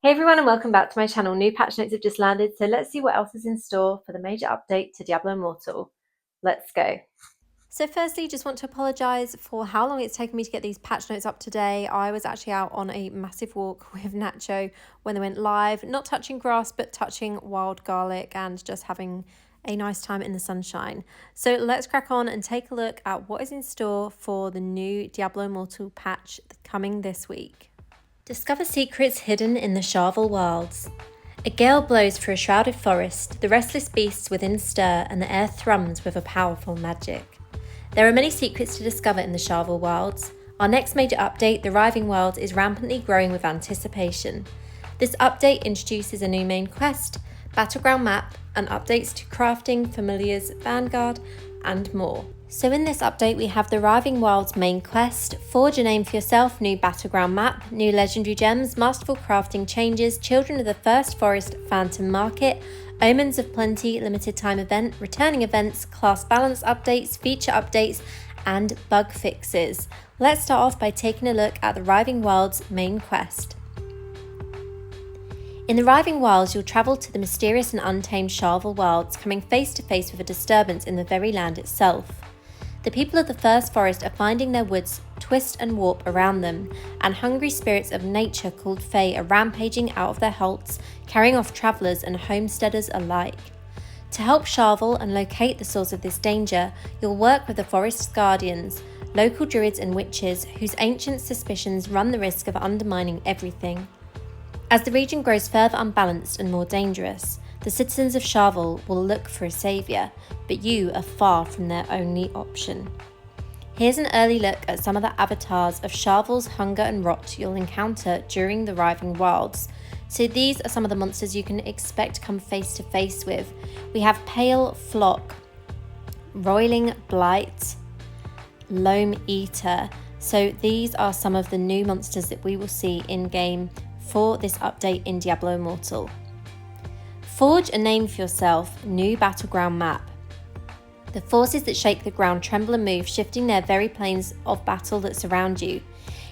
Hey everyone and welcome back to my channel. New patch notes have just landed, so let's see what else is in store for the major update to Diablo Immortal. Let's go. So firstly, just want to apologise for how long it's taken me to get these patch notes up today. I was actually out on a massive walk with Nacho when they went live, not touching grass but touching wild garlic and just having a nice time in the sunshine. So let's crack on and take a look at what is in store for the new Diablo Immortal patch coming this week. Discover secrets hidden in the Masterful Wilds. A gale blows through a shrouded forest, the restless beasts within stir, and the air thrums with a powerful magic. There are many secrets to discover in the Masterful Wilds. Our next major update, the Writhing Wilds, is rampantly growing with anticipation. This update introduces a new main quest, Battleground map, and updates to crafting, familiars, vanguard, and more. So in this update we have the Writhing Wilds main quest, forge a name for yourself, new Battleground map, new legendary gems, masterful crafting changes, Children of the First Forest Phantom Market, Omens of Plenty limited time event, returning events, class balance updates, feature updates, and bug fixes. Let's start off by taking a look at the Writhing Wilds main quest. In the Writhing Wilds, you'll travel to the mysterious and untamed Masterful Wilds, coming face to face with a disturbance in the very land itself. The people of the First Forest are finding their woods twist and warp around them, and hungry spirits of nature called Fae are rampaging out of their halts, carrying off travellers and homesteaders alike. To help Masterful and locate the source of this danger, you'll work with the forest's guardians, local druids and witches, whose ancient suspicions run the risk of undermining everything. As the region grows further unbalanced and more dangerous, the citizens of Masterful will look for a saviour, but you are far from their only option. Here's an early look at some of the avatars of Masterful's hunger and rot you'll encounter during the Writhing Wilds. So these are some of the monsters you can expect to come face to face with. We have Pale Flock, Roiling Blight, Loam Eater. So these are some of the new monsters that we will see in game for this update in Diablo Immortal. Forge a name for yourself, new Battleground map. The forces that shake the ground tremble and move, shifting their very planes of battle that surround you.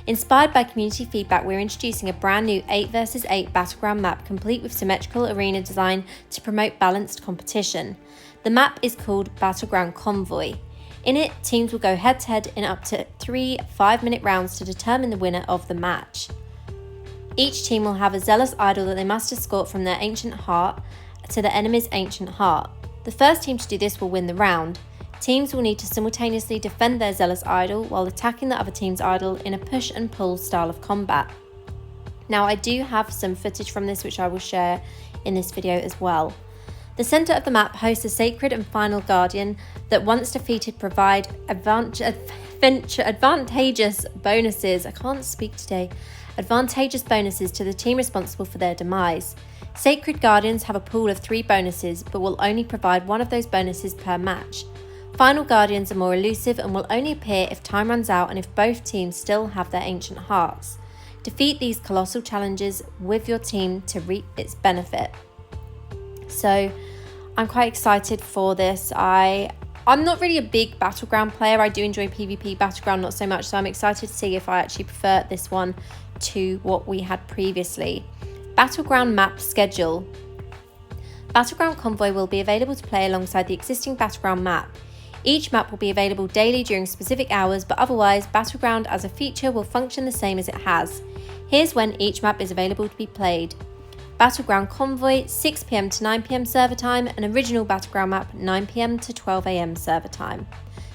Inspired by community feedback, we're introducing a brand new 8 vs 8 Battleground map complete with symmetrical arena design to promote balanced competition. The map is called Battleground Convoy. In it, teams will go head to head in up to 3 5-minute rounds to determine the winner of the match. Each team will have a zealous idol that they must escort from their ancient heart to the enemy's ancient heart. The first team to do this will win the round. Teams will need to simultaneously defend their zealous idol while attacking the other team's idol in a push and pull style of combat. Now I do have some footage from this which I will share in this video as well. The centre of the map hosts a sacred and final guardian that once defeated provide advantageous bonuses. Advantageous bonuses to the team responsible for their demise. Sacred Guardians have a pool of 3 bonuses, but will only provide one of those bonuses per match. Final Guardians are more elusive and will only appear if time runs out and if both teams still have their ancient hearts. Defeat these colossal challenges with your team to reap its benefit. So I'm quite excited for this. I'm not really a big Battleground player. I do enjoy PvP Battleground, not so much, so I'm excited to see if I actually prefer this one to what we had previously. Battleground map schedule. Battleground Convoy will be available to play alongside the existing Battleground map. Each map will be available daily during specific hours, but otherwise Battleground as a feature will function the same as it has. Here's when each map is available to be played. Battleground Convoy, 6 PM to 9 PM server time, and original Battleground map, 9 PM to 12 AM server time.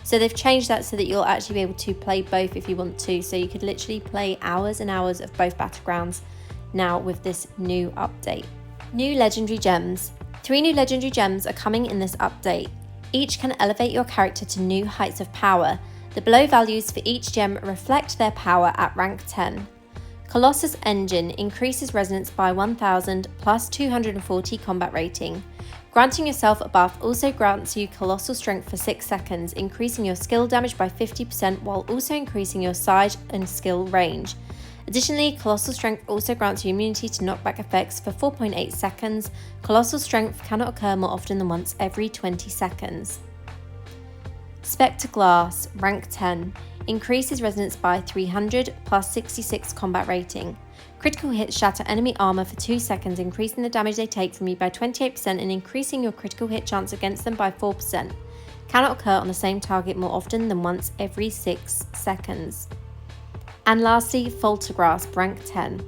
So they've changed that so that you'll actually be able to play both if you want to, so you could literally play hours and hours of both Battlegrounds now with this new update. New legendary gems. 3 new legendary gems are coming in this update. Each can elevate your character to new heights of power. The below values for each gem reflect their power at rank 10. Colossus Engine increases resonance by 1000 plus 240 combat rating. Granting yourself a buff also grants you colossal strength for 6 seconds, increasing your skill damage by 50% while also increasing your size and skill range. Additionally, Colossal Strength also grants you immunity to knockback effects for 4.8 seconds. Colossal Strength cannot occur more often than once every 20 seconds. Spectre Glass, rank 10, increases resonance by 300 plus 66 combat rating. Critical hits shatter enemy armor for 2 seconds, increasing the damage they take from you by 28% and increasing your critical hit chance against them by 4%. Cannot occur on the same target more often than once every 6 seconds. And lastly, Falter Grasp, rank 10.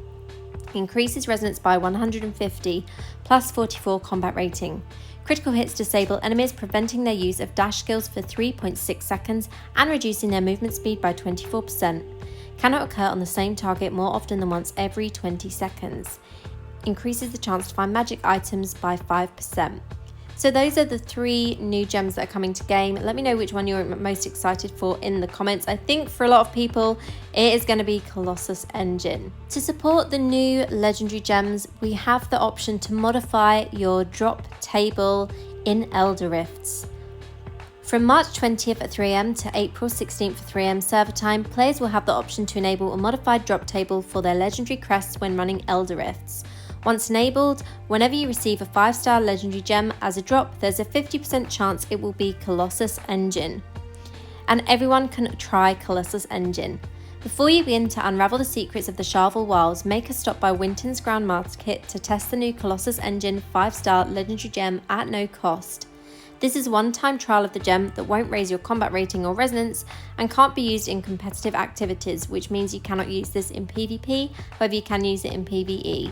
Increases resonance by 150, plus 44 combat rating. Critical hits disable enemies, preventing their use of dash skills for 3.6 seconds and reducing their movement speed by 24%. Cannot occur on the same target more often than once every 20 seconds. Increases the chance to find magic items by 5%. So those are the 3 new gems that are coming to game. Let me know which one you're most excited for in the comments. I think for a lot of people, it is going to be Colossus Engine. To support the new legendary gems, we have the option to modify your drop table in Elder Rifts. From March 20th at 3 am to April 16th at 3 am server time, players will have the option to enable a modified drop table for their legendary crests when running Elder Rifts. Once enabled, whenever you receive a 5-star legendary gem as a drop, there's a 50% chance it will be Colossus Engine. And everyone can try Colossus Engine. Before you begin to unravel the secrets of the Sharvel Wilds, make a stop by Winton's Ground Market to test the new Colossus Engine 5-star legendary gem at no cost. This is a one-time trial of the gem that won't raise your combat rating or resonance and can't be used in competitive activities, which means you cannot use this in PvP, however you can use it in PvE.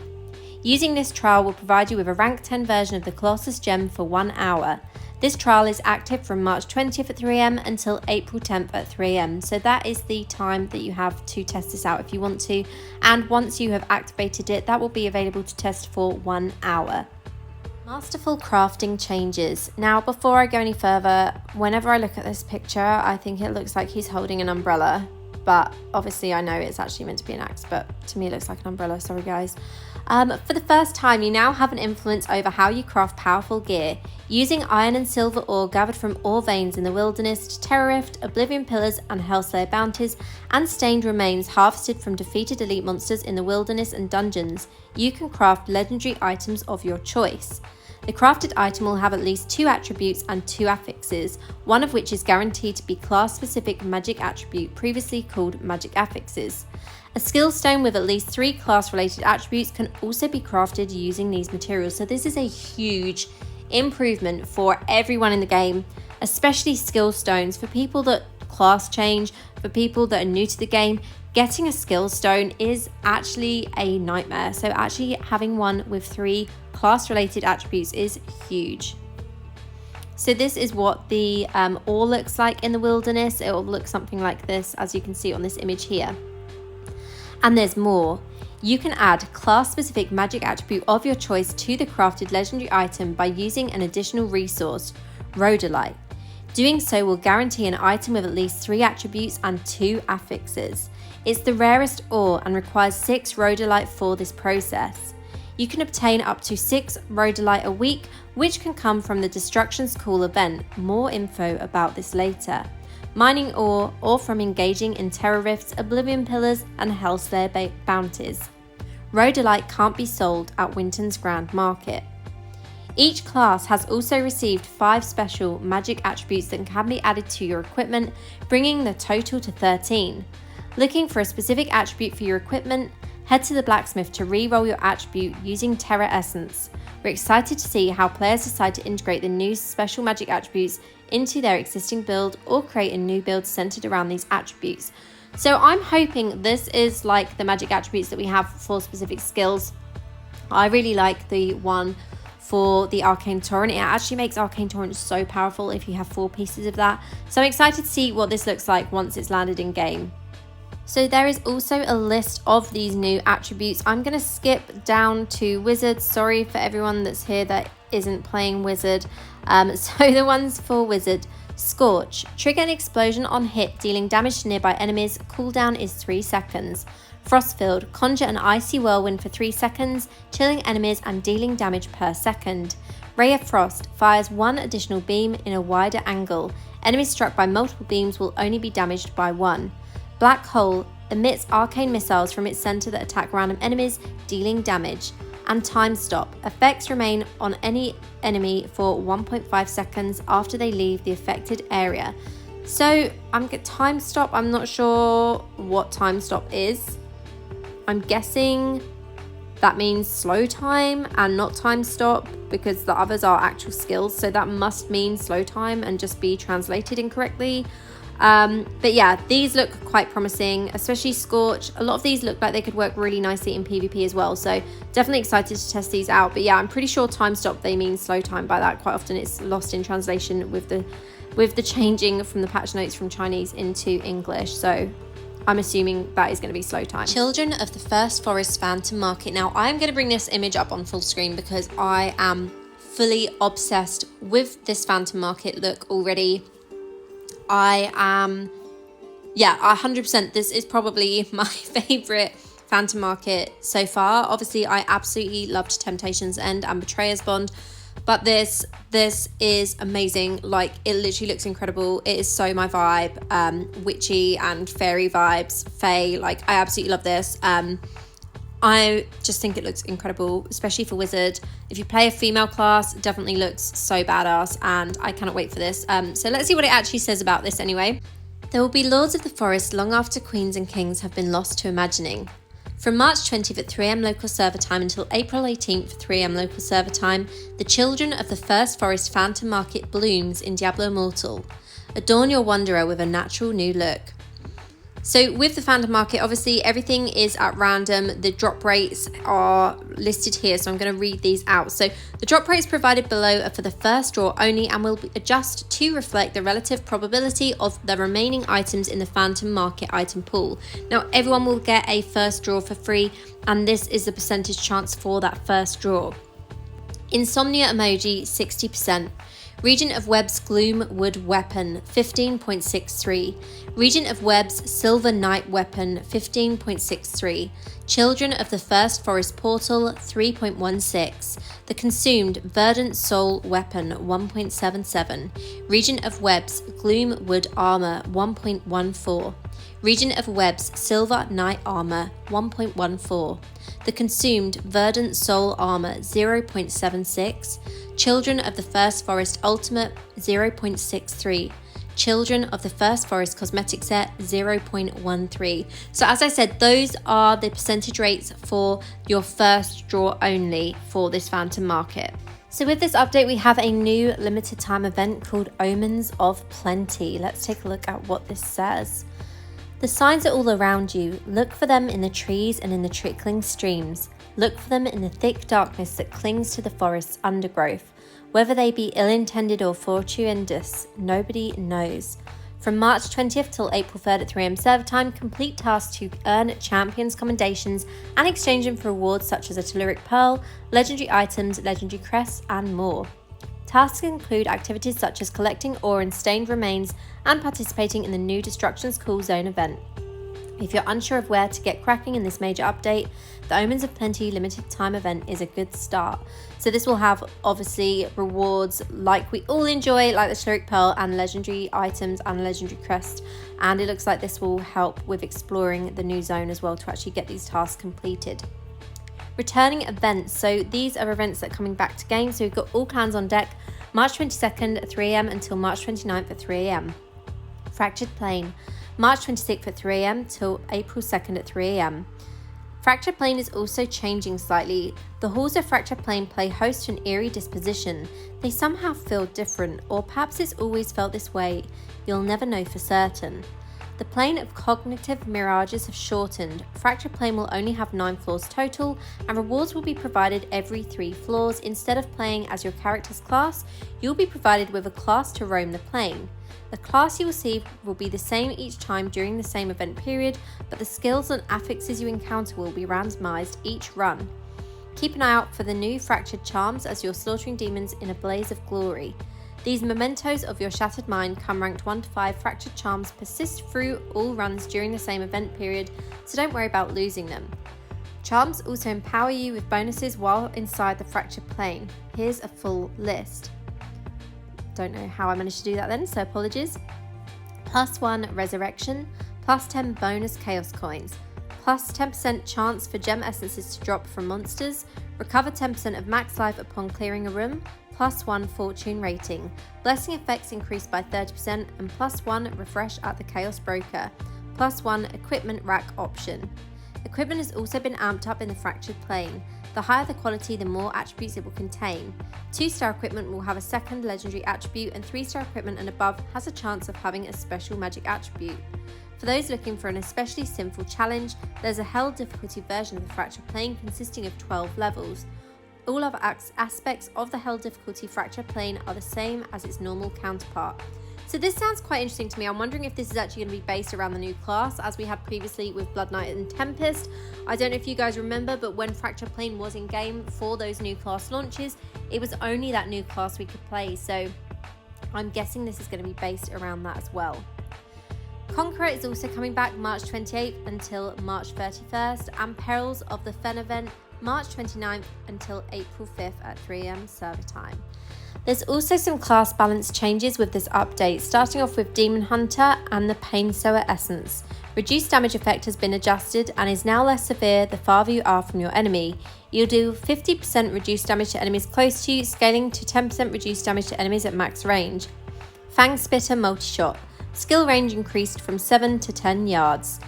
Using this trial will provide you with a rank 10 version of the Colossus gem for 1 hour. This trial is active from March 20th at 3 am until April 10th at 3 am, so that is the time that you have to test this out if you want to, and once you have activated it, that will be available to test for 1 hour. Masterful crafting changes. Now, before I go any further, whenever I look at this picture, I think it looks like he's holding an umbrella, but obviously I know it's actually meant to be an axe, but to me it looks like an umbrella, sorry guys. For the first time, you now have an influence over how you craft powerful gear, using iron and silver ore gathered from ore veins in the wilderness, Terror Rift, Oblivion Pillars and Hellslayer bounties, and stained remains harvested from defeated elite monsters in the wilderness and dungeons. You can craft legendary items of your choice. The crafted item will have at least 2 attributes and 2 affixes, one of which is guaranteed to be class-specific magic attribute, previously called magic affixes. A skill stone with at least 3 class-related attributes can also be crafted using these materials, so this is a huge improvement for everyone in the game, especially skill stones. For people that class change, for people that are new to the game, getting a skill stone is actually a nightmare, so actually having one with 3 class-related attributes is huge. So this is what the ore looks like in the wilderness. It will look something like this, as you can see on this image here. And there's more. You can add class-specific magic attribute of your choice to the crafted legendary item by using an additional resource, Rhodolite. Doing so will guarantee an item with at least 3 attributes and 2 affixes. It's the rarest ore and requires 6 Rhodolite for this process. You can obtain up to 6 Rhodolite a week, which can come from the Destruction School event. More info about this later. Mining ore or from engaging in Terror Rifts, Oblivion Pillars and Hellslayer bounties. Rhodolite can't be sold at Winton's Ground Market. Each class has also received 5 special magic attributes that can be added to your equipment, bringing the total to 13. Looking for a specific attribute for your equipment? Head to the blacksmith to re-roll your attribute using Terra Essence. We're excited to see how players decide to integrate the new special magic attributes into their existing build or create a new build centered around these attributes. So I'm hoping this is like the magic attributes that we have for specific skills. I really like the one for the Arcane Torrent. It actually makes Arcane Torrent so powerful if you have 4 pieces of that. So I'm excited to see what this looks like once it's landed in game. So there is also a list of these new attributes. I'm going to skip down to Wizard. Sorry for everyone that's here that isn't playing Wizard. So the ones for Wizard: Scorch. Trigger an explosion on hit, dealing damage to nearby enemies. Cooldown is 3 seconds. Frostfield. Conjure an icy whirlwind for 3 seconds, chilling enemies and dealing damage per second. Ray of Frost. Fires 1 additional beam in a wider angle. Enemies struck by multiple beams will only be damaged by 1. Black Hole. Emits arcane missiles from its center that attack random enemies, dealing damage. And Time Stop. Effects remain on any enemy for 1.5 seconds after they leave the affected area. So Time Stop, I'm not sure what Time Stop is. I'm guessing that means slow time and not time stop, because the others are actual skills, so that must mean slow time and just be translated incorrectly. But yeah, these look quite promising, especially Scorch. A lot of these look like they could work really nicely in PvP as well, so definitely excited to test these out. But yeah, I'm pretty sure time stop, they mean slow time by that. Quite often it's lost in translation with the changing from the patch notes from Chinese into English, so I'm assuming that is going to be slow time. Children of the First Forest Phantom Market. Now, I'm going to bring this image up on full screen because I am fully obsessed with this Phantom Market look already. I am, 100%. This is probably my favourite Phantom Market so far. Obviously, I absolutely loved Temptation's End and Betrayer's Bond, but this is amazing. Like, it literally looks incredible. It is so my vibe. Witchy and fairy vibes, fae. Like, I absolutely love this. I just think it looks incredible, especially for Wizard. If you play a female class, it definitely looks so badass, and I cannot wait for this. So let's see what it actually says about this anyway. There will be lords of the forest long after queens and kings have been lost to imagining. From March 20th at 3 am local server time until April 18th at 3 am local server time, the children of the First Forest Phantom Market blooms in Diablo Immortal. Adorn your wanderer with a natural new look. So with the Phantom Market, obviously everything is at random. The drop rates are listed here, so I'm going to read these out. So the drop rates provided below are for the first draw only and will adjust to reflect the relative probability of the remaining items in the Phantom Market item pool. Now, everyone will get a first draw for free, and this is the percentage chance for that first draw. Insomnia emoji, 60%. Regent of Web's Gloomwood Weapon, 15.63. Regent of Web's Silver Knight Weapon, 15.63. Children of the First Forest Portal, 3.16. The Consumed Verdant Soul Weapon, 1.77. Regent of Web's Gloomwood Armor, 1.14. Regent of Web's Silver Knight Armor, 1.14. The Consumed Verdant Soul Armor, 0.76. Children of the First Forest Ultimate, 0.63. Children of the First Forest Cosmetic Set, 0.13. So as I said, those are the percentage rates for your first draw only for this Phantom Market. So with this update, we have a new limited time event called Omens of Plenty. Let's take a look at what this says. The signs are all around you. Look for them in the trees and in the trickling streams. Look for them in the thick darkness that clings to the forest's undergrowth. Whether they be ill-intended or fortuitous, nobody knows. From March 20th till April 3rd at 3 am server time, complete tasks to earn champions commendations and exchange them for rewards such as a telluric pearl, legendary items, legendary crests, and more. Tasks include activities such as collecting ore and stained remains and participating in the new Destruction's Cool Zone event. If you're unsure of where to get cracking in this major update, the Omens of Plenty limited time event is a good start. So this will have obviously rewards like we all enjoy, like the Telluric Pearl and legendary items and legendary crest, and it looks like this will help with exploring the new zone as well to actually get these tasks completed. Returning events, so these are events that are coming back to game. So we've got all clans on deck, March 22nd at 3 am until March 29th at 3 am. Fractured Plain, March 26th at 3 am till April 2nd at 3 am. Fractured Plain is also changing slightly. The halls of Fractured Plain play host to an eerie disposition. They somehow feel different, or perhaps it's always felt this way. You'll never know for certain. The plane of cognitive mirages have shortened. Fractured Plain will only have 9 floors total, and rewards will be provided every 3 floors. Instead of playing as your character's class, you'll be provided with a class to roam the plane. The class you receive will be the same each time during the same event period, but the skills and affixes you encounter will be randomized each run. Keep an eye out for the new Fractured Charms as you're slaughtering demons in a blaze of glory. These mementos of your shattered mind come ranked 1 to 5. Fractured Charms persist through all runs during the same event period, so don't worry about losing them. Charms also empower you with bonuses while inside the Fractured Plane. Here's a full list. Don't know how I managed to do that then, so apologies. +1 Resurrection, +10 bonus Chaos Coins, +10% chance for gem essences to drop from monsters, recover 10% of max life upon clearing a room, +1 Fortune Rating, blessing effects increased by 30%, and +1 refresh at the Chaos Broker, +1 Equipment Rack option. Equipment has also been amped up in the Fractured Plane. The higher the quality, the more attributes it will contain. 2-star equipment will have a second legendary attribute, and 3-star equipment and above has a chance of having a special magic attribute. For those looking for an especially sinful challenge, there's a hell difficulty version of the Fractured Plane consisting of 12 levels. All other aspects of the hell difficulty Fractured Plane are the same as its normal counterpart. So this sounds quite interesting to me. I'm wondering if this is actually going to be based around the new class, as we had previously with Blood Knight and Tempest. I don't know if you guys remember, but when Fractured Plane was in game for those new class launches, it was only that new class we could play. So I'm guessing this is going to be based around that as well. Conqueror is also coming back March 28th until March 31st, and Perils of the Fen event March 29th until April 5th at 3 AM server time. There's also some class balance changes with this update, starting off with Demon Hunter and the Pain Sower Essence. Reduced damage effect has been adjusted and is now less severe the farther you are from your enemy. You'll do 50% reduced damage to enemies close to you, scaling to 10% reduced damage to enemies at max range. Fang Spitter Multi-Shot. Skill range increased from 7 to 10 yards.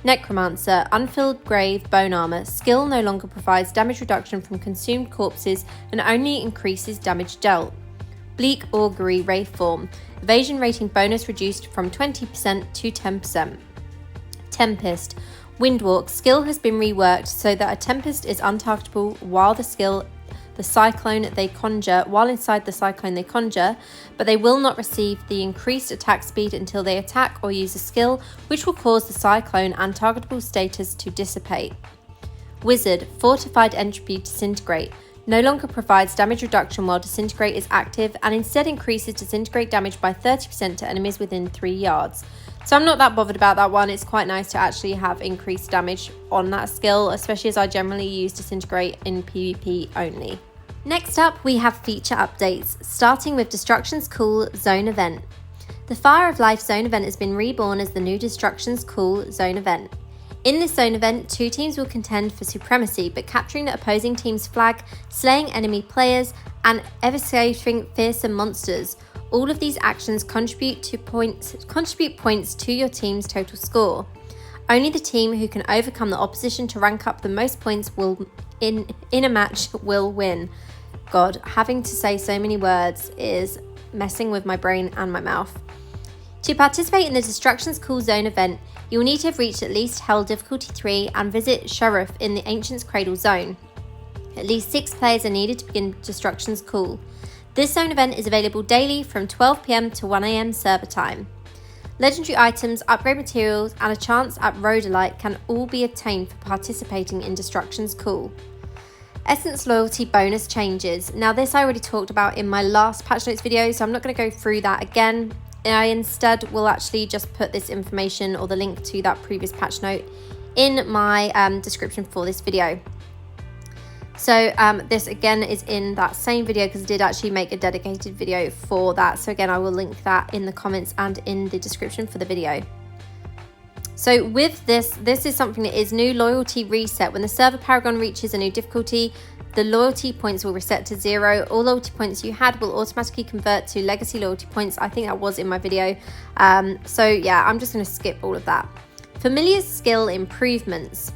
Necromancer, Unfilled Grave Bone Armor. Skill no longer provides damage reduction from consumed corpses and only increases damage dealt. Bleak Augury Wraithform. Evasion rating bonus reduced from 20% to 10%. Tempest. Windwalk. Skill has been reworked so that a Tempest is untargetable while inside the cyclone they conjure, but they will not receive the increased attack speed until they attack or use a skill, which will cause the cyclone untargetable status to dissipate. Wizard. Fortified Entropy Disintegrate. No longer provides damage reduction while Disintegrate is active, and instead increases Disintegrate damage by 30% to enemies within 3 yards. So I'm not that bothered about that one. It's quite nice to actually have increased damage on that skill, especially as I generally use Disintegrate in PvP only. Next up, we have feature updates, starting with Destruction's Cool Zone event. The Fire of Life Zone event has been reborn as the new Destruction's Cool Zone event. In this zone event, 2 teams will contend for supremacy, but capturing the opposing team's flag, slaying enemy players, and eviscerating fearsome monsters. All of these actions contribute points to your team's total score. Only the team who can overcome the opposition to rank up the most points will in a match will win. God, having to say so many words is messing with my brain and my mouth. To participate in the Destruction's Cool Zone event, you will need to have reached at least Hell Difficulty 3 and visit Sheriff in the Ancient's Cradle Zone. At least 6 players are needed to begin Destruction's Cool. This zone event is available daily from 12 PM to 1 AM server time. Legendary items, upgrade materials, and a chance at Rhodolite can all be obtained for participating in Destruction's Cool. Essence loyalty bonus changes. Now this I already talked about in my last patch notes video, so I'm not going to go through that again. I instead will actually just put this information or the link to that previous patch note in my description for this video. So this again is in that same video because I did actually make a dedicated video for that. So again, I will link that in the comments and in the description for the video. So with this is something that is new loyalty reset. When the server Paragon reaches a new difficulty, the loyalty points will reset to 0. All loyalty points you had will automatically convert to legacy loyalty points. I think that was in my video. So yeah, I'm just going to skip all of that. Familiar's skill improvements.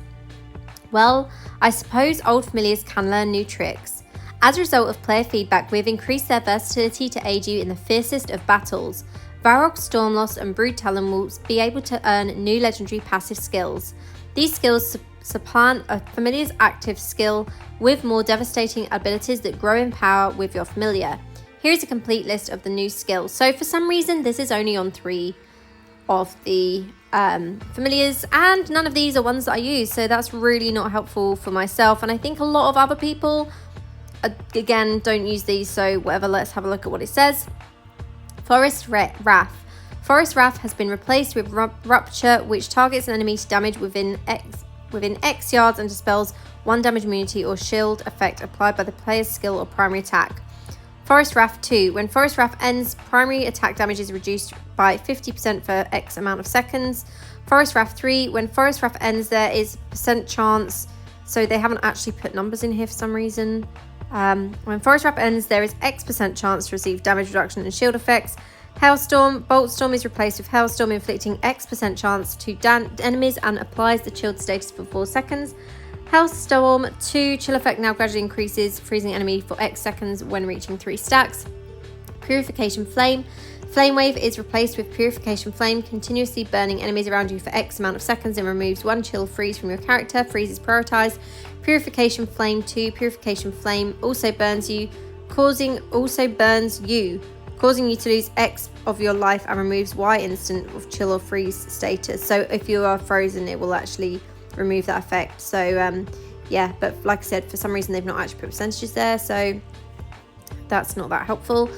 Well, I suppose old familiars can learn new tricks. As a result of player feedback, we've increased their versatility to aid you in the fiercest of battles. Varrock, Stormlost and Broodtalon will be able to earn new legendary passive skills. These skills supplant a familiar's active skill with more devastating abilities that grow in power with your familiar. Here is a complete list of the new skills. So for some reason this is only on 3 of the familiars, and none of these are ones that I use, so that's really not helpful for myself, and I think a lot of other people again don't use these, so whatever. Let's have a look at what it says. Forest Wrath. Forest Wrath has been replaced with Rupture, which targets an enemy to damage within X yards and dispels 1 damage immunity or shield effect applied by the player's skill or primary attack. Forest Wrath 2. When Forest Wrath ends, primary attack damage is reduced by 50% for X amount of seconds. Forest Wrath 3. When Forest Wrath ends, there is % chance, so they haven't actually put numbers in here for some reason. When Forest Wrath ends, there is X% chance to receive damage reduction and shield effects. Hailstorm. Boltstorm is replaced with Hailstorm, inflicting X% chance to enemies and applies the chilled status for 4 seconds. Hailstorm 2. Chill effect now gradually increases, freezing enemy for X seconds when reaching 3 stacks. Purification Flame. Flame Wave is replaced with Purification Flame, continuously burning enemies around you for X amount of seconds and removes 1 chill freeze from your character. Freeze is prioritized. Purification Flame 2. Purification Flame also burns you, causing you to lose X of your life and removes Y instant of chill or freeze status. So if you are frozen, it will actually remove that effect. So yeah, but like I said, for some reason they've not actually put percentages there, so that's not that helpful.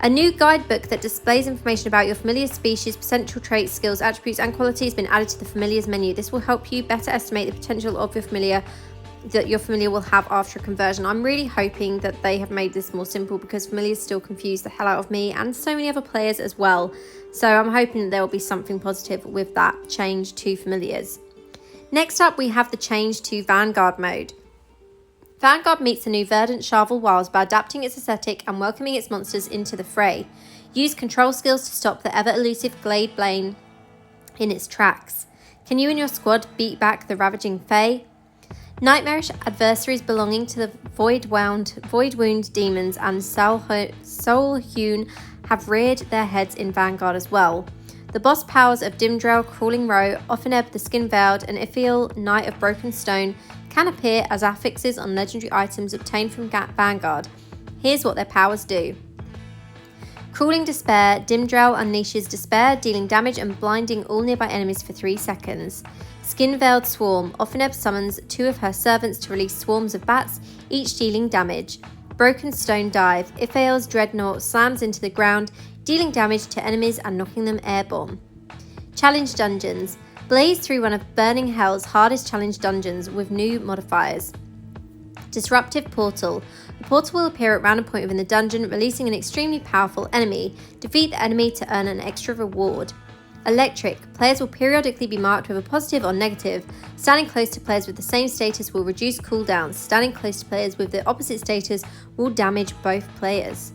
A new guidebook that displays information about your familiar species, potential traits, skills, attributes and qualities has been added to the familiars menu. This will help you better estimate the potential of your familiar that your familiar will have after a conversion. I'm really hoping that they have made this more simple, because familiars still confuse the hell out of me and so many other players as well. So I'm hoping that there will be something positive with that change to familiars. Next up, we have the change to Vanguard mode. Vanguard meets the new verdant Charvel Wilds by adapting its aesthetic and welcoming its monsters into the fray. Use control skills to stop the ever-elusive Glade Blane in its tracks. Can you and your squad beat back the ravaging Fae? Nightmarish adversaries belonging to the Void Wound demons and Soul-hewn have reared their heads in Vanguard as well. The boss powers of Dimdrell, Crawling Row, Offeneb the Skin-Veiled, and Ithiel, Knight of Broken Stone, can appear as affixes on legendary items obtained from Vanguard. Here's what their powers do. Crawling Despair. Dimdrell unleashes Despair, dealing damage and blinding all nearby enemies for 3 seconds. Skin-Veiled Swarm. Offeneb summons 2 of her servants to release swarms of bats, each dealing damage. Broken Stone Dive. Ithael's Dreadnought slams into the ground, dealing damage to enemies and knocking them airborne. Challenge Dungeons. Blaze through one of Burning Hell's hardest challenge dungeons with new modifiers. Disruptive Portal. The portal will appear at random point within the dungeon, releasing an extremely powerful enemy. Defeat the enemy to earn an extra reward. Electric. Players will periodically be marked with a positive or negative. Standing close to players with the same status will reduce cooldowns. Standing close to players with the opposite status will damage both players.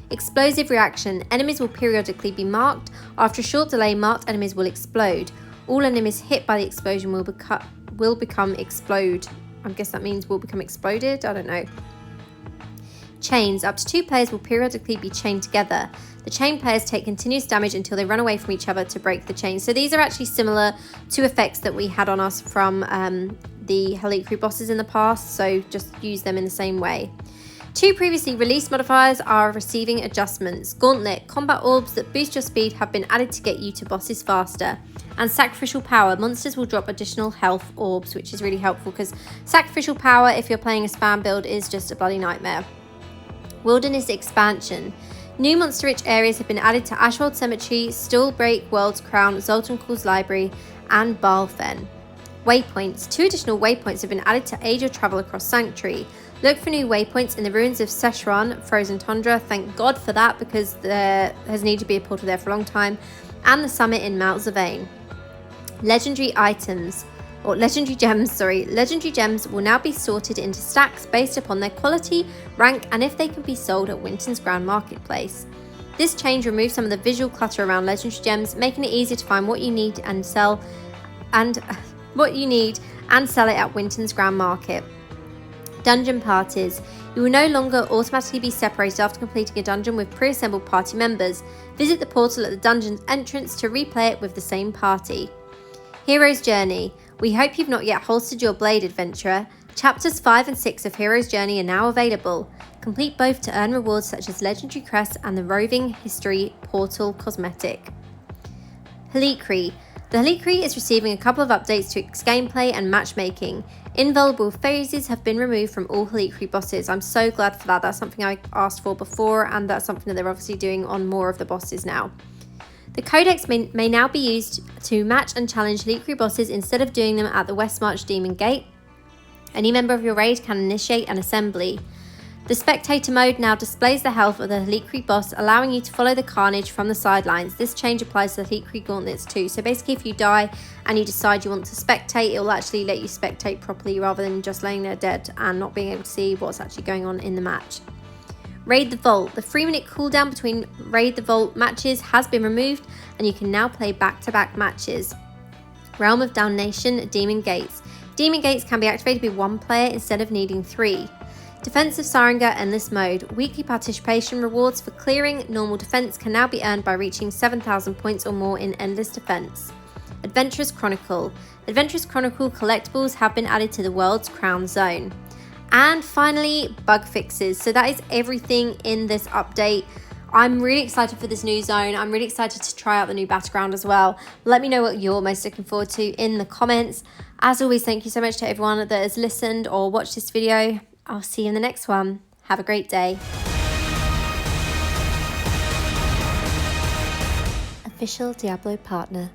Explosive Reaction. Enemies will periodically be marked. After a short delay, marked enemies will explode. All enemies hit by the explosion will become explode. I guess that means will become exploded. I don't know. Chains. Up to 2 players will periodically be chained together. The chain players take continuous damage until they run away from each other to break the chain. So these are actually similar to effects that we had on us from the Halikri bosses in the past. So just use them in the same way. 2 previously released modifiers are receiving adjustments. Gauntlet. Combat orbs that boost your speed have been added to get you to bosses faster. And Sacrificial Power. Monsters will drop additional health orbs, which is really helpful because Sacrificial Power, if you're playing a spam build, is just a bloody nightmare. Wilderness Expansion. New monster-rich areas have been added to Ashwold Cemetery, Stillbreak, World's Crown, Zoltan Call's Library, and Balfen. Waypoints. 2 additional waypoints have been added to aid your travel across Sanctuary. Look for new waypoints in the ruins of Secheron, Frozen Tundra. Thank God for that, because there has needed to be a portal there for a long time. And the summit in Mount Zavain. Legendary items. Or legendary gems, sorry. Legendary gems will now be sorted into stacks based upon their quality, rank, and if they can be sold at Winton's Grand Marketplace. This change removes some of the visual clutter around legendary gems, making it easier to find what you need and sell it at Winton's Grand Market. Dungeon parties. You will no longer automatically be separated after completing a dungeon with pre-assembled party members. Visit the portal at the dungeon's entrance to replay it with the same party. Hero's Journey. We hope you've not yet holstered your blade, adventurer. Chapters 5 and 6 of Hero's Journey are now available. Complete both to earn rewards such as Legendary Crest and the Roving History Portal cosmetic. Halikri. The Halikri is receiving a couple of updates to its gameplay and matchmaking. Invulnerable phases have been removed from all Halikri bosses. I'm so glad for that. That's something I asked for before, and that's something that they're obviously doing on more of the bosses now. The Codex may now be used to match and challenge Halikri bosses instead of doing them at the Westmarch Demon Gate. Any member of your raid can initiate an assembly. The Spectator mode now displays the health of the Halikri boss, allowing you to follow the carnage from the sidelines. This change applies to the Halikri gauntlets too. So basically, if you die and you decide you want to spectate, it will actually let you spectate properly rather than just laying there dead and not being able to see what's actually going on in the match. Raid the Vault. The 3-minute cooldown between Raid the Vault matches has been removed, and you can now play back-to-back matches. Realm of Damnation, Demon Gates. Demon Gates can be activated with 1 player instead of needing 3. Defense of Sarenga Endless Mode. Weekly participation rewards for clearing normal defense can now be earned by reaching 7,000 points or more in Endless Defense. Adventurous Chronicle. Adventurous Chronicle collectibles have been added to the World's Crown Zone. And finally, bug fixes. So that is everything in this update. I'm really excited for this new zone. I'm really excited to try out the new Battleground as well. Let me know what you're most looking forward to in the comments. As always, thank you so much to everyone that has listened or watched this video. I'll see you in the next one. Have a great day. Official Diablo partner.